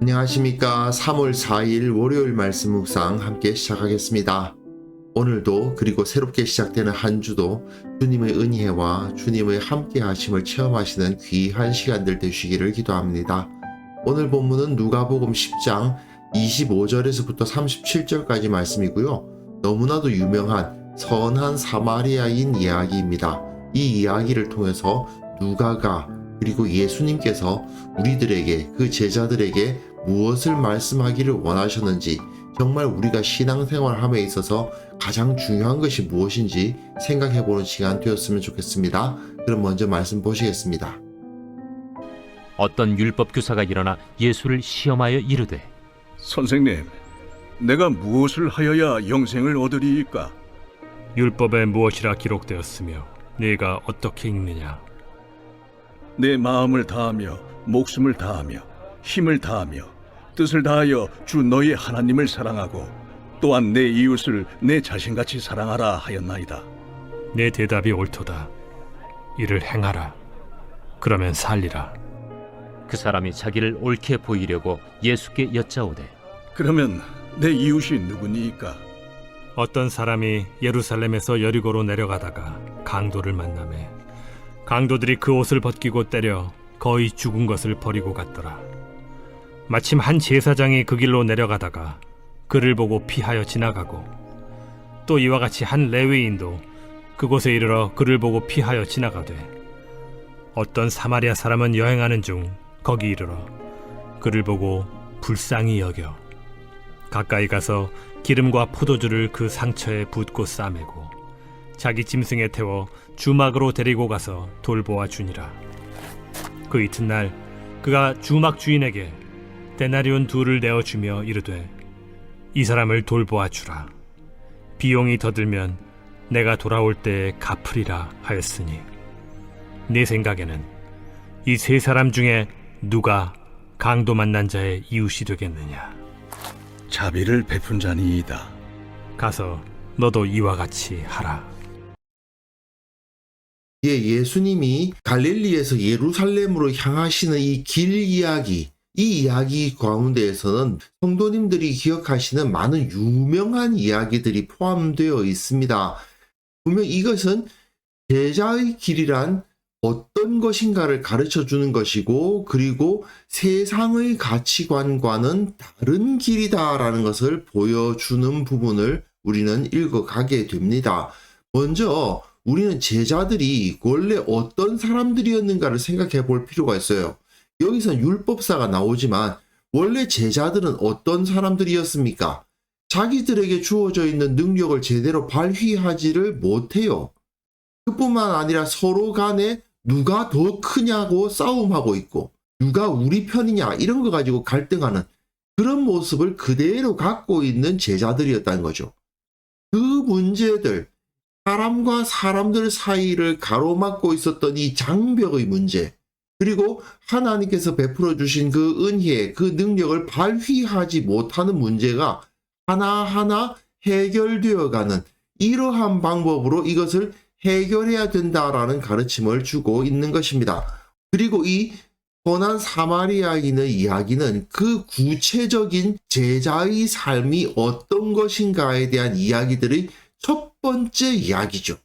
안녕하십니까. 3월 4일 월요일 말씀 묵상 함께 시작하겠습니다. 오늘도 그리고 새롭게 시작되는 한 주도 주님의 은혜와 주님의 함께 하심을 체험하시는 귀한 시간들 되시기를 기도합니다. 오늘 본문은 누가복음 10장 25절에서부터 37절까지 말씀이고요. 너무나도 유명한 선한 사마리아인 이야기입니다. 이 이야기를 통해서 누가가 그리고 예수님께서 우리들에게 그 제자들에게 무엇을 말씀하기를 원하셨는지 정말 우리가 신앙생활함에 있어서 가장 중요한 것이 무엇인지 생각해보는 시간 되었으면 좋겠습니다. 그럼 먼저 말씀 보시겠습니다. 어떤 율법교사가 일어나 예수를 시험하여 이르되 선생님, 내가 무엇을 하여야 영생을 얻으리이까? 율법에 무엇이라 기록되었으며 네가 어떻게 읽느냐? 내 마음을 다하며 목숨을 다하며 힘을 다하며 뜻을 다하여 주 너희 하나님을 사랑하고 또한 내 이웃을 내 자신같이 사랑하라 하였나이다. 내 대답이 옳도다. 이를 행하라. 그러면 살리라. 그 사람이 자기를 옳게 보이려고 예수께 여짜오되 그러면 내 이웃이 누구니이까? 어떤 사람이 예루살렘에서 여리고로 내려가다가 강도를 만나매 강도들이 그 옷을 벗기고 때려 거의 죽은 것을 버리고 갔더라. 마침 한 제사장이 그 길로 내려가다가 그를 보고 피하여 지나가고 또 이와 같이 한 레위인도 그곳에 이르러 그를 보고 피하여 지나가되 어떤 사마리아 사람은 여행하는 중 거기 이르러 그를 보고 불쌍히 여겨 가까이 가서 기름과 포도주를 그 상처에 붓고 싸매고 자기 짐승에 태워 주막으로 데리고 가서 돌보아 주니라. 그 이튿날 그가 주막 주인에게 데나리온 2를 내어주며 이르되 이 사람을 돌보아 주라. 비용이 더 들면 내가 돌아올 때에 갚으리라 하였으니 네 생각에는 이 세 사람 중에 누가 강도 만난 자의 이웃이 되겠느냐? 자비를 베푼 자니이다. 가서 너도 이와 같이 하라. 예수님이 갈릴리에서 예루살렘으로 향하시는 이 길 이야기, 이 이야기 가운데에서는 성도님들이 기억하시는 많은 유명한 이야기들이 포함되어 있습니다. 분명 이것은 제자의 길이란 어떤 것인가를 가르쳐 주는 것이고 그리고 세상의 가치관과는 다른 길이다라는 것을 보여주는 부분을 우리는 읽어가게 됩니다. 먼저 우리는 제자들이 원래 어떤 사람들이었는가를 생각해 볼 필요가 있어요. 여기서 율법사가 나오지만 원래 제자들은 어떤 사람들이었습니까? 자기들에게 주어져 있는 능력을 제대로 발휘하지를 못해요. 그뿐만 아니라 서로 간에 누가 더 크냐고 싸움하고 있고 누가 우리 편이냐 이런 거 가지고 갈등하는 그런 모습을 그대로 갖고 있는 제자들이었다는 거죠. 그 문제들, 사람과 사람들 사이를 가로막고 있었던 이 장벽의 문제, 그리고 하나님께서 베풀어 주신 그 은혜, 그 능력을 발휘하지 못하는 문제가 하나하나 해결되어 가는 이러한 방법으로 이것을 해결해야 된다라는 가르침을 주고 있는 것입니다. 그리고 이 선한 사마리아인의 이야기는 그 구체적인 제자의 삶이 어떤 것인가에 대한 이야기들의 첫 번째 이야기죠.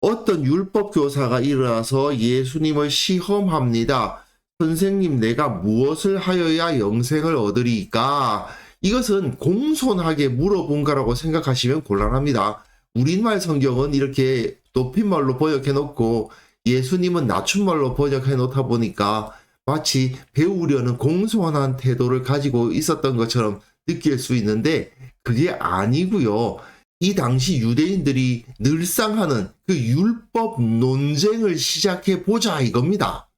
어떤 율법 교사가 일어나서 예수님을 시험합니다. 선생님, 내가 무엇을 하여야 영생을 얻으리까? 이것은 공손하게 물어본 거라고 생각하시면 곤란합니다. 우리말 성경은 이렇게 높임말로 번역해 놓고 예수님은 낮춤말로 번역해 놓다 보니까 마치 배우려는 공손한 태도를 가지고 있었던 것처럼 느낄 수 있는데 그게 아니고요. 이 당시 유대인들이 늘상 하는 그 율법 논쟁을 시작해 보자 이겁니다.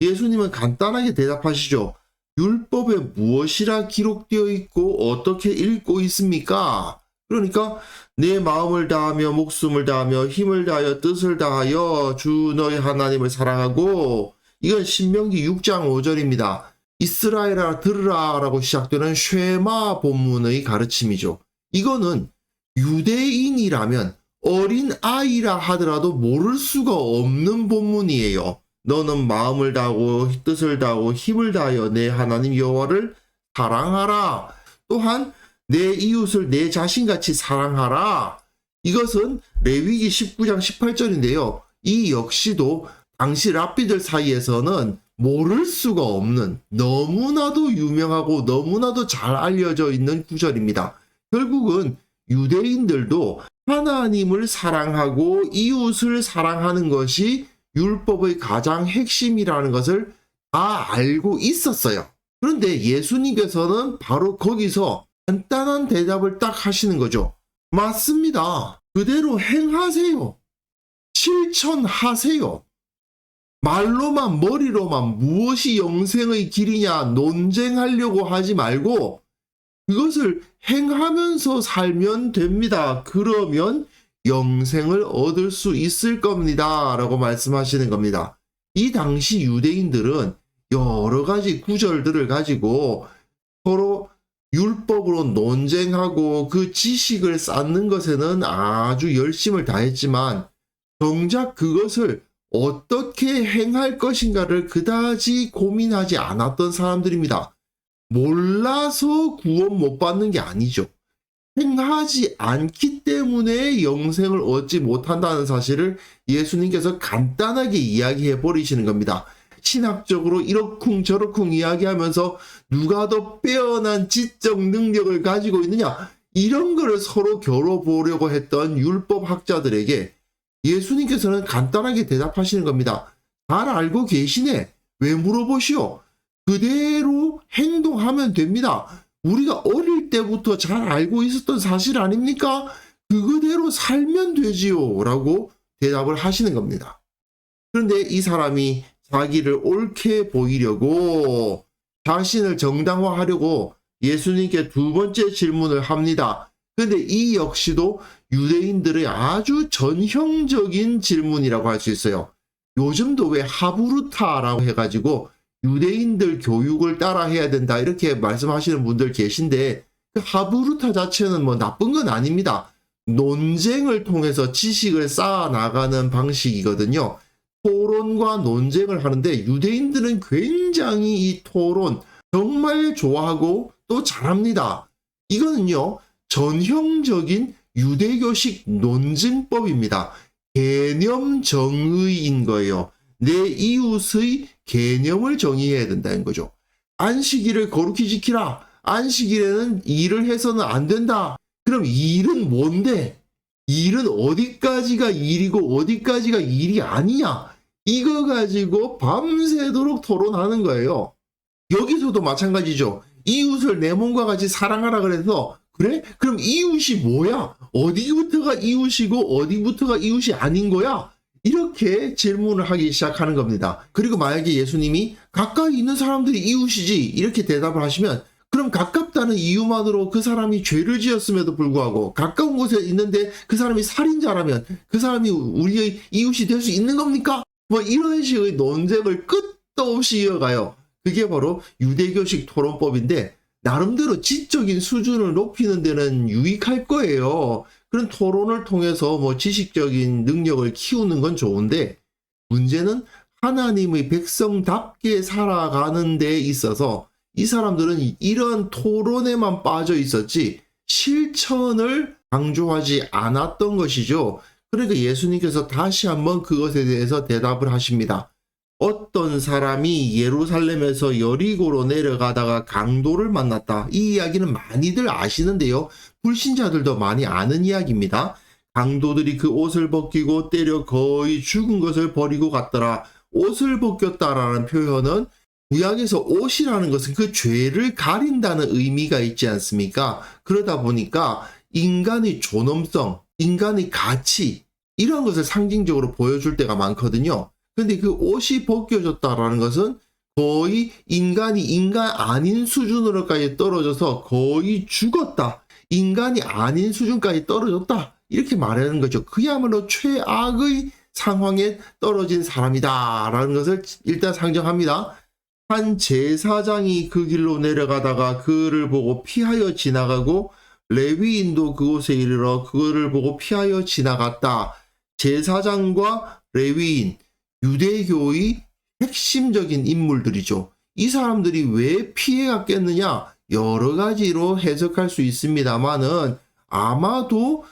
예수님은 간단하게 대답하시죠. 율법에 무엇이라 기록되어 있고 어떻게 읽고 있습니까? 그러니까 내 마음을 다하며 목숨을 다하며 힘을 다하여 뜻을 다하여 주 너희 하나님을 사랑하고, 이건 신명기 6장 5절입니다. 이스라엘아 들으라 라고 시작되는 쉐마 본문의 가르침이죠. 이거는 유대인이라면 어린 아이라 하더라도 모를 수가 없는 본문이에요. 너는 마음을 다하고 뜻을 다하고 힘을 다하여 내 하나님 여호와를 사랑하라. 또한 내 이웃을 내 자신같이 사랑하라. 이것은 레위기 19장 18절인데요. 이 역시도 당시 랍비들 사이에서는 모를 수가 없는 너무나도 유명하고 너무나도 잘 알려져 있는 구절입니다. 결국은 유대인들도 하나님을 사랑하고 이웃을 사랑하는 것이 율법의 가장 핵심이라는 것을 다 알고 있었어요. 그런데 예수님께서는 바로 거기서 간단한 대답을 딱 하시는 거죠. 맞습니다. 그대로 행하세요. 실천하세요. 말로만 머리로만 무엇이 영생의 길이냐 논쟁하려고 하지 말고 그것을 행하면서 살면 됩니다. 그러면 영생을 얻을 수 있을 겁니다. 라고 말씀하시는 겁니다. 이 당시 유대인들은 여러 가지 구절들을 가지고 서로 율법으로 논쟁하고 그 지식을 쌓는 것에는 아주 열심을 다했지만 정작 그것을 어떻게 행할 것인가를 그다지 고민하지 않았던 사람들입니다. 몰라서 구원 못 받는 게 아니죠. 행하지 않기 때문에 영생을 얻지 못한다는 사실을 예수님께서 간단하게 이야기해 버리시는 겁니다. 신학적으로 이러쿵저러쿵 이야기하면서 누가 더 빼어난 지적 능력을 가지고 있느냐 이런 거를 서로 겨뤄보려고 했던 율법학자들에게 예수님께서는 간단하게 대답하시는 겁니다. 잘 알고 계시네. 왜 물어보시오? 그대로 행동하면 됩니다. 우리가 어릴 때부터 잘 알고 있었던 사실 아닙니까? 그대로 살면 되지요. 라고 대답을 하시는 겁니다. 그런데 이 사람이 자기를 옳게 보이려고 자신을 정당화하려고 예수님께 두 번째 질문을 합니다. 그런데 이 역시도 유대인들의 아주 전형적인 질문이라고 할 수 있어요. 요즘도 왜 하부르타라고 해가지고 유대인들 교육을 따라 해야 된다 이렇게 말씀하시는 분들 계신데 그 하부르타 자체는 뭐 나쁜 건 아닙니다. 논쟁을 통해서 지식을 쌓아 나가는 방식이거든요. 토론과 논쟁을 하는데 유대인들은 굉장히 이 토론 정말 좋아하고 또 잘합니다. 이거는요 전형적인 유대교식 논증법입니다. 개념 정의인 거예요. 내 이웃의 개념을 정의해야 된다는 거죠. 안식일을 거룩히 지키라. 안식일에는 일을 해서는 안 된다. 그럼 일은 뭔데? 일은 어디까지가 일이고 어디까지가 일이 아니냐? 이거 가지고 밤새도록 토론하는 거예요. 여기서도 마찬가지죠. 이웃을 내 몸과 같이 사랑하라 그래서 그래? 그럼 이웃이 뭐야? 어디부터가 이웃이고 어디부터가 이웃이 아닌 거야? 이렇게 질문을 하기 시작하는 겁니다. 그리고 만약에 예수님이 가까이 있는 사람들이 이웃이지 이렇게 대답을 하시면 그럼 가깝다는 이유만으로 그 사람이 죄를 지었음에도 불구하고 가까운 곳에 있는데 그 사람이 살인자라면 그 사람이 우리의 이웃이 될 수 있는 겁니까? 뭐 이런 식의 논쟁을 끝도 없이 이어가요. 그게 바로 유대교식 토론법인데 나름대로 지적인 수준을 높이는 데는 유익할 거예요. 그런 토론을 통해서 뭐 지식적인 능력을 키우는 건 좋은데 문제는 하나님의 백성답게 살아가는 데 있어서 이 사람들은 이런 토론에만 빠져 있었지 실천을 강조하지 않았던 것이죠. 그러니까 예수님께서 다시 한번 그것에 대해서 대답을 하십니다. 어떤 사람이 예루살렘에서 여리고로 내려가다가 강도를 만났다. 이 이야기는 많이들 아시는데요. 불신자들도 많이 아는 이야기입니다. 강도들이 그 옷을 벗기고 때려 거의 죽은 것을 버리고 갔더라. 옷을 벗겼다라는 표현은 구약에서 옷이라는 것은 그 죄를 가린다는 의미가 있지 않습니까? 그러다 보니까 인간의 존엄성, 인간의 가치 이런 것을 상징적으로 보여줄 때가 많거든요. 근데 그 옷이 벗겨졌다라는 것은 거의 인간이 인간 아닌 수준으로까지 떨어져서 거의 죽었다. 인간이 아닌 수준까지 떨어졌다. 이렇게 말하는 거죠. 그야말로 최악의 상황에 떨어진 사람이다. 라는 것을 일단 상정합니다. 한 제사장이 그 길로 내려가다가 그를 보고 피하여 지나가고 레위인도 그곳에 이르러 그를 보고 피하여 지나갔다. 제사장과 레위인, 유대교의 핵심적인 인물들이죠. 이 사람들이 왜 피해갔겠느냐? 여러 가지로 해석할 수 있습니다만은 아마도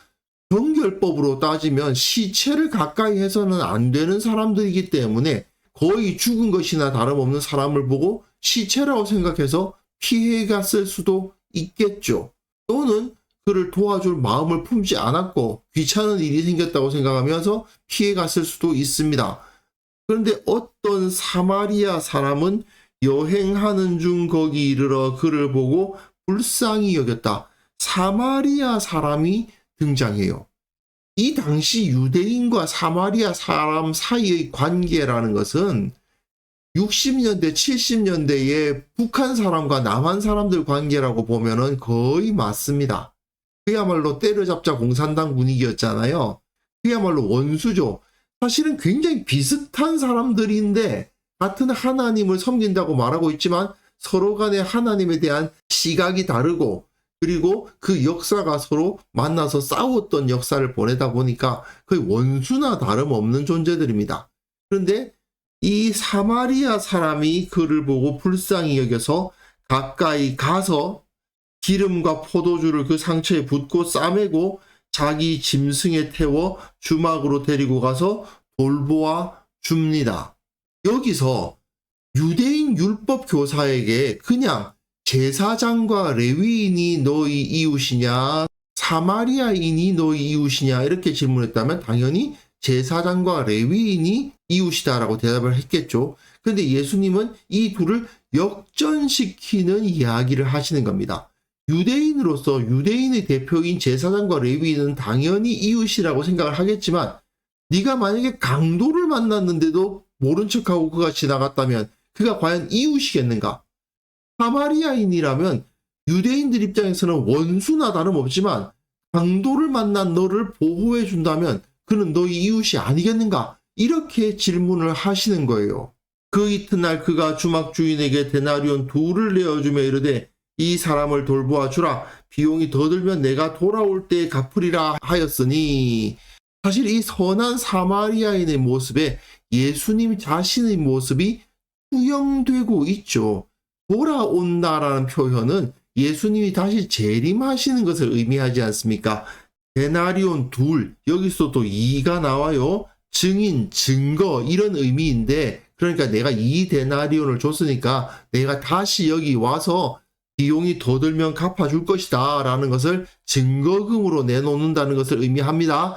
정결법으로 따지면 시체를 가까이 해서는 안 되는 사람들이기 때문에 거의 죽은 것이나 다름없는 사람을 보고 시체라고 생각해서 피해갔을 수도 있겠죠. 또는 그를 도와줄 마음을 품지 않았고 귀찮은 일이 생겼다고 생각하면서 피해갔을 수도 있습니다. 그런데 어떤 사마리아 사람은 여행하는 중 거기 이르러 그를 보고 불쌍히 여겼다. 사마리아 사람이 등장해요. 이 당시 유대인과 사마리아 사람 사이의 관계라는 것은 60년대, 70년대의 북한 사람과 남한 사람들 관계라고 보면은 거의 맞습니다. 그야말로 때려잡자 공산당 분위기였잖아요. 그야말로 원수죠. 사실은 굉장히 비슷한 사람들인데 같은 하나님을 섬긴다고 말하고 있지만 서로 간에 하나님에 대한 시각이 다르고 그리고 그 역사가 서로 만나서 싸웠던 역사를 보내다 보니까 거의 원수나 다름없는 존재들입니다. 그런데 이 사마리아 사람이 그를 보고 불쌍히 여겨서 가까이 가서 기름과 포도주를 그 상처에 붓고 싸매고 자기 짐승에 태워 주막으로 데리고 가서 돌보아 줍니다. 여기서 유대인 율법 교사에게 그냥 제사장과 레위인이 너희 이웃이냐 사마리아인이 너희 이웃이냐 이렇게 질문했다면 당연히 제사장과 레위인이 이웃이다라고 대답을 했겠죠. 그런데 예수님은 이 둘을 역전시키는 이야기를 하시는 겁니다. 유대인으로서 유대인의 대표인 제사장과 레위인은 당연히 이웃이라고 생각을 하겠지만 네가 만약에 강도를 만났는데도 모른 척하고 그가 지나갔다면 그가 과연 이웃이겠는가? 사마리아인이라면 유대인들 입장에서는 원수나 다름없지만 강도를 만난 너를 보호해 준다면 그는 너희 이웃이 아니겠는가? 이렇게 질문을 하시는 거예요. 그 이튿날 그가 주막 주인에게 데나리온 2를 내어주며 이르되 이 사람을 돌보아 주라. 비용이 더 들면 내가 돌아올 때에 갚으리라 하였으니 사실 이 선한 사마리아인의 모습에 예수님 자신의 모습이 투영되고 있죠. 돌아온다라는 표현은 예수님이 다시 재림하시는 것을 의미하지 않습니까? 데나리온 2, 여기서도 2가 나와요. 증인, 증거 이런 의미인데 그러니까 내가 이 데나리온을 줬으니까 내가 다시 여기 와서 비용이 더 들면 갚아줄 것이다 라는 것을 증거금으로 내놓는다는 것을 의미합니다.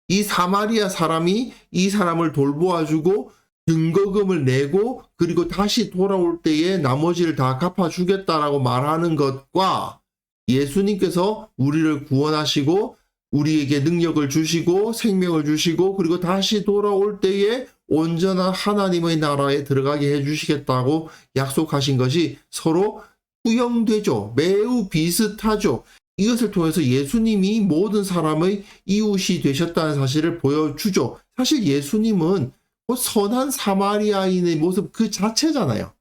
이 사마리아 사람이 이 사람을 돌보아주고 증거금을 내고 그리고 다시 돌아올 때에 나머지를 다 갚아주겠다라고 말하는 것과 예수님께서 우리를 구원하시고 우리에게 능력을 주시고 생명을 주시고 그리고 다시 돌아올 때에 온전한 하나님의 나라에 들어가게 해주시겠다고 약속하신 것이 서로 투영되죠. 매우 비슷하죠. 이것을 통해서 예수님이 모든 사람의 이웃이 되셨다는 사실을 보여주죠. 사실 예수님은 선한 사마리아인의 모습 그 자체잖아요.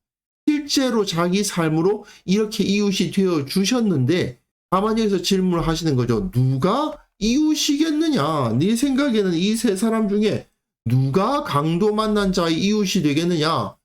실제로 자기 삶으로 이렇게 이웃이 되어 주셨는데 다만 여기서 질문을 하시는 거죠. 누가 이웃이겠느냐? 네 생각에는 이 세 사람 중에 누가 강도 만난 자의 이웃이 되겠느냐?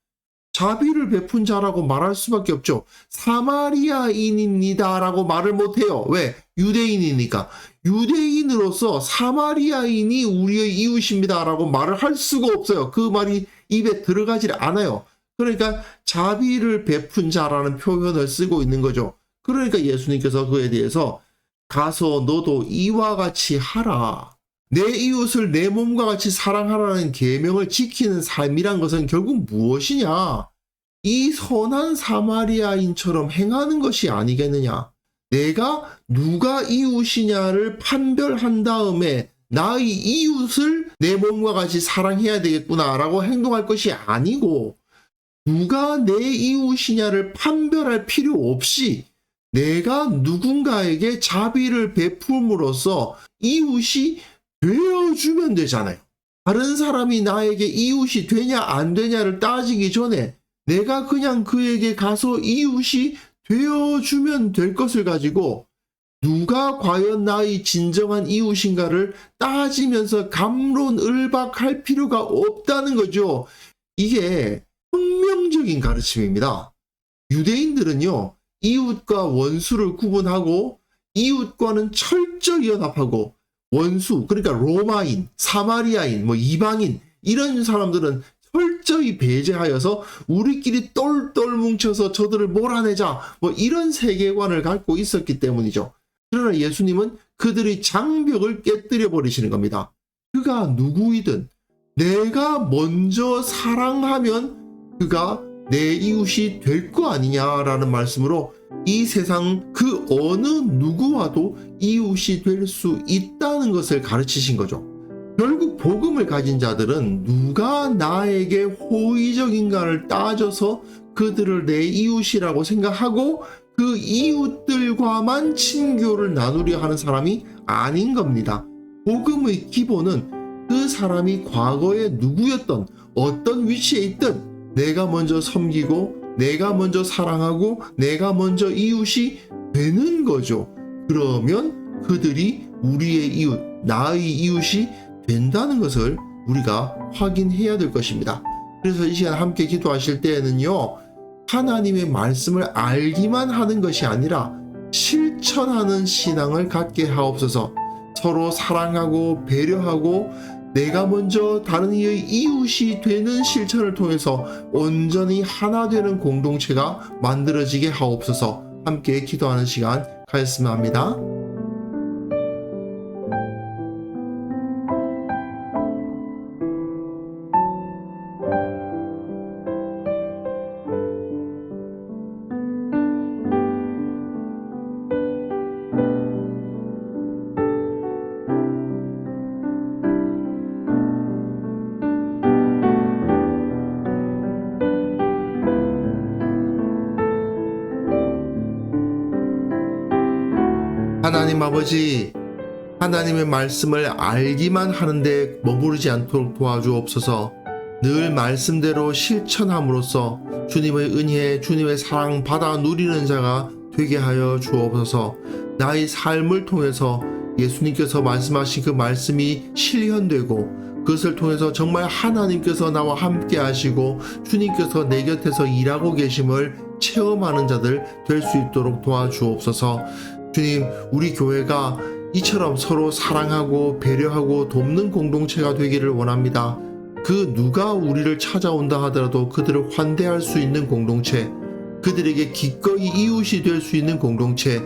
자비를 베푼 자라고 말할 수밖에 없죠. 사마리아인입니다 라고 말을 못해요. 왜? 유대인이니까. 유대인으로서 사마리아인이 우리의 이웃입니다 라고 말을 할 수가 없어요. 그 말이 입에 들어가질 않아요. 그러니까 자비를 베푼 자라는 표현을 쓰고 있는 거죠. 그러니까 예수님께서 그에 대해서 가서 너도 이와 같이 하라. 내 이웃을 내 몸과 같이 사랑하라는 계명을 지키는 삶이란 것은 결국 무엇이냐? 이 선한 사마리아인처럼 행하는 것이 아니겠느냐? 내가 누가 이웃이냐를 판별한 다음에 나의 이웃을 내 몸과 같이 사랑해야 되겠구나라고 행동할 것이 아니고 누가 내 이웃이냐를 판별할 필요 없이 내가 누군가에게 자비를 베품으로써 이웃이 되어주면 되잖아요. 다른 사람이 나에게 이웃이 되냐 안 되냐를 따지기 전에 내가 그냥 그에게 가서 이웃이 되어주면 될 것을 가지고 누가 과연 나의 진정한 이웃인가를 따지면서 갑론을박할 필요가 없다는 거죠. 이게 혁명적인 가르침입니다. 유대인들은요, 이웃과 원수를 구분하고 이웃과는 철저히 연합하고 원수, 그러니까 로마인, 사마리아인, 이방인 이런 사람들은 철저히 배제하여서 우리끼리 똘똘 뭉쳐서 저들을 몰아내자 이런 세계관을 갖고 있었기 때문이죠. 그러나 예수님은 그들의 장벽을 깨뜨려 버리시는 겁니다. 그가 누구이든 내가 먼저 사랑하면 그가 내 이웃이 될 거 아니냐라는 말씀으로 이 세상 그 어느 누구와도 이웃이 될 수 있다는 것을 가르치신 거죠. 결국 복음을 가진 자들은 누가 나에게 호의적인가를 따져서 그들을 내 이웃이라고 생각하고 그 이웃들과만 친교를 나누려 하는 사람이 아닌 겁니다. 복음의 기본은 그 사람이 과거에 누구였던 어떤 위치에 있든 내가 먼저 섬기고 내가 먼저 사랑하고 내가 먼저 이웃이 되는 거죠. 그러면 그들이 우리의 이웃, 나의 이웃이 된다는 것을 우리가 확인해야 될 것입니다. 그래서 이 시간 함께 기도하실 때에는요, 하나님의 말씀을 알기만 하는 것이 아니라 실천하는 신앙을 갖게 하옵소서. 서로 사랑하고 배려하고 내가 먼저 다른 이의 이웃이 되는 실천을 통해서 온전히 하나 되는 공동체가 만들어지게 하옵소서. 함께 기도하는 시간 가졌으면 합니다. 하나님 아버지, 하나님의 말씀을 알기만 하는데 머무르지 않도록 도와주옵소서. 늘 말씀대로 실천함으로써 주님의 은혜, 주님의 사랑 받아 누리는 자가 되게 하여 주옵소서. 나의 삶을 통해서 예수님께서 말씀하신 그 말씀이 실현되고 그것을 통해서 정말 하나님께서 나와 함께 하시고 주님께서 내 곁에서 일하고 계심을 체험하는 자들 될 수 있도록 도와주옵소서. 주님, 우리 교회가 이처럼 서로 사랑하고 배려하고 돕는 공동체가 되기를 원합니다. 그 누가 우리를 찾아온다 하더라도 그들을 환대할 수 있는 공동체, 그들에게 기꺼이 이웃이 될 수 있는 공동체,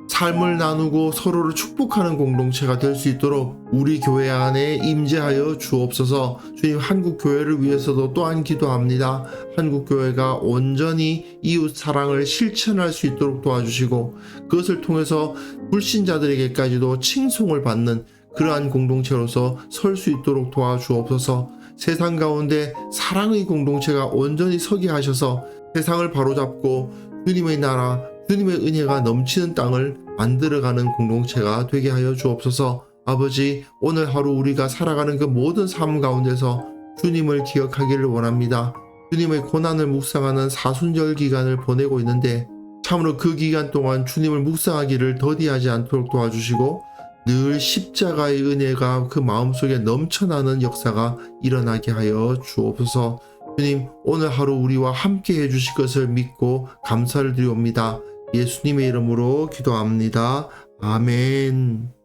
삶을 나누고 서로를 축복하는 공동체가 될 수 있도록 우리 교회 안에 임재하여 주옵소서. 주님, 한국교회를 위해서도 또한 기도합니다. 한국교회가 온전히 이웃 사랑을 실천할 수 있도록 도와주시고 그것을 통해서 불신자들에게까지도 칭송을 받는 그러한 공동체로서 설 수 있도록 도와주옵소서. 세상 가운데 사랑의 공동체가 온전히 서게 하셔서 세상을 바로잡고 주님의 나라, 주님의 은혜가 넘치는 땅을 만들어가는 공동체가 되게 하여 주옵소서. 아버지, 오늘 하루 우리가 살아가는 그 모든 삶 가운데서 주님을 기억하기를 원합니다. 주님의 고난을 묵상하는 사순절 기간을 보내고 있는데 참으로 그 기간 동안 주님을 묵상하기를 더디하지 않도록 도와주시고 늘 십자가의 은혜가 그 마음속에 넘쳐나는 역사가 일어나게 하여 주옵소서. 주님, 오늘 하루 우리와 함께 해주실 것을 믿고 감사를 드리옵니다. 예수님의 이름으로 기도합니다. 아멘.